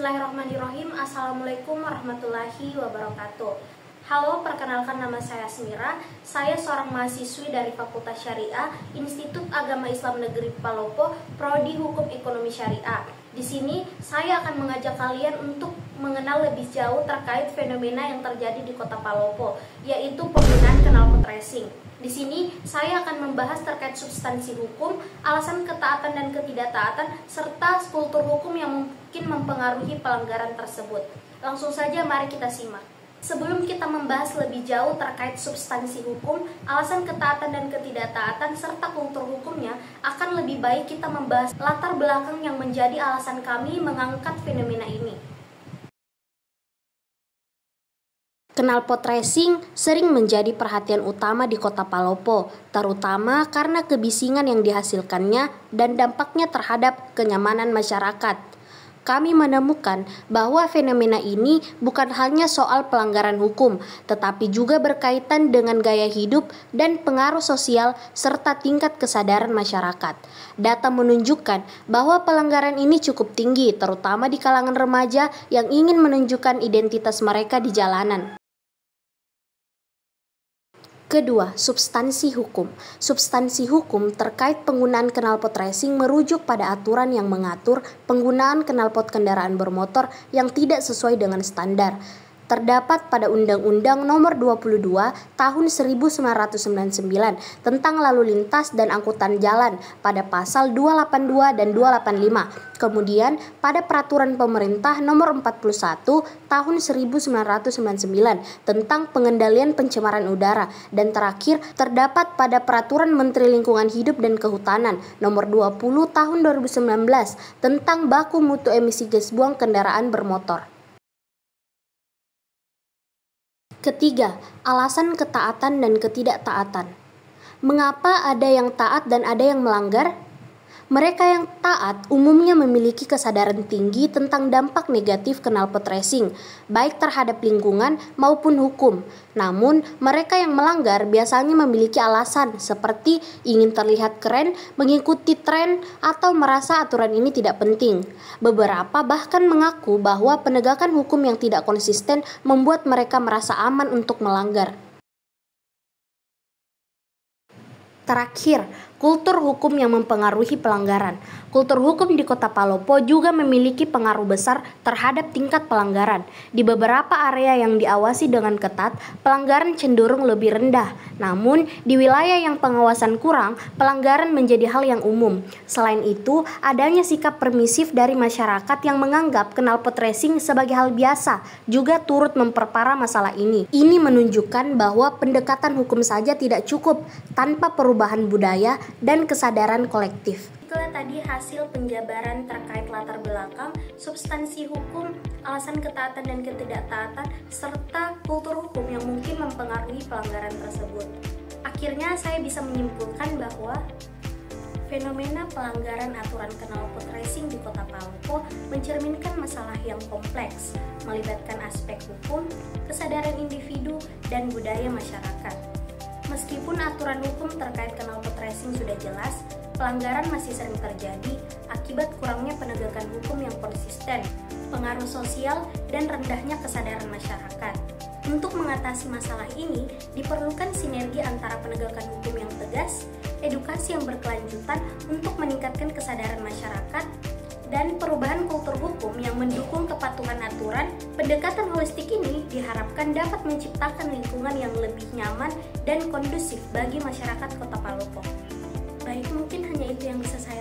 Bismillahirrahmanirrahim. Assalamualaikum warahmatullahi wabarakatuh. Halo, perkenalkan nama saya Asmira. Saya seorang mahasiswi dari Fakultas Syariah, Institut Agama Islam Negeri Palopo, Prodi Hukum Ekonomi Syariah. Di sini saya akan mengajak kalian untuk mengenal lebih jauh terkait fenomena yang terjadi di Kota Palopo, yaitu penggunaan knalpot racing. Di sini saya akan membahas terkait substansi hukum, alasan ketaatan dan ketidaktaatan, serta kultur hukum yang mungkin mempengaruhi pelanggaran tersebut. Langsung saja mari kita simak. Sebelum kita membahas lebih jauh terkait substansi hukum, alasan ketaatan dan ketidaktaatan, serta kultur hukumnya, akan lebih baik kita membahas latar belakang yang menjadi alasan kami mengangkat fenomena ini. Knalpot racing sering menjadi perhatian utama di Kota Palopo, terutama karena kebisingan yang dihasilkannya dan dampaknya terhadap kenyamanan masyarakat. Kami menemukan bahwa fenomena ini bukan hanya soal pelanggaran hukum, tetapi juga berkaitan dengan gaya hidup dan pengaruh sosial serta tingkat kesadaran masyarakat. Data menunjukkan bahwa pelanggaran ini cukup tinggi, terutama di kalangan remaja yang ingin menunjukkan identitas mereka di jalanan. Kedua, substansi hukum. Substansi hukum terkait penggunaan knalpot racing merujuk pada aturan yang mengatur penggunaan knalpot kendaraan bermotor yang tidak sesuai dengan standar. Terdapat pada Undang-Undang Nomor 22 Tahun 1999 tentang Lalu Lintas dan Angkutan Jalan pada pasal 282 dan 285. Kemudian pada Peraturan Pemerintah Nomor 41 Tahun 1999 tentang Pengendalian Pencemaran Udara, dan terakhir terdapat pada Peraturan Menteri Lingkungan Hidup dan Kehutanan Nomor 20 Tahun 2019 tentang baku mutu emisi gas buang kendaraan bermotor. Ketiga, alasan ketaatan dan ketidaktaatan. Mengapa ada yang taat dan ada yang melanggar? Mereka yang taat umumnya memiliki kesadaran tinggi tentang dampak negatif knalpot racing, baik terhadap lingkungan maupun hukum. Namun, mereka yang melanggar biasanya memiliki alasan seperti ingin terlihat keren, mengikuti tren, atau merasa aturan ini tidak penting. Beberapa bahkan mengaku bahwa penegakan hukum yang tidak konsisten membuat mereka merasa aman untuk melanggar. Terakhir, kultur hukum yang mempengaruhi pelanggaran. Kultur hukum di Kota Palopo juga memiliki pengaruh besar terhadap tingkat pelanggaran. Di beberapa area yang diawasi dengan ketat, pelanggaran cenderung lebih rendah. Namun, di wilayah yang pengawasan kurang, pelanggaran menjadi hal yang umum. Selain itu, adanya sikap permisif dari masyarakat yang menganggap knalpot racing sebagai hal biasa juga turut memperparah masalah ini. Ini menunjukkan bahwa pendekatan hukum saja tidak cukup tanpa perubahan budaya dan kesadaran kolektif. Itulah tadi hasil penjabaran terkait latar belakang, substansi hukum, alasan ketaatan dan ketidaktaatan, serta kultur hukum yang mungkin mempengaruhi pelanggaran tersebut. Akhirnya saya bisa menyimpulkan bahwa fenomena pelanggaran aturan knalpot racing di Kota Palopo mencerminkan masalah yang kompleks, melibatkan aspek hukum, kesadaran individu, dan budaya masyarakat. Meskipun aturan hukum terkait knalpot racing sudah jelas, pelanggaran masih sering terjadi akibat kurangnya penegakan hukum yang konsisten, pengaruh sosial, dan rendahnya kesadaran masyarakat. Untuk mengatasi masalah ini, diperlukan sinergi antara penegakan hukum yang tegas, edukasi yang berkelanjutan untuk meningkatkan kesadaran masyarakat, dan perubahan kultur hukum yang mendukung kepatuhan aturan. Pendekatan holistik ini diharapkan dapat menciptakan lingkungan yang lebih nyaman dan kondusif bagi masyarakat Kota Palopo. Baik, mungkin hanya itu yang bisa saya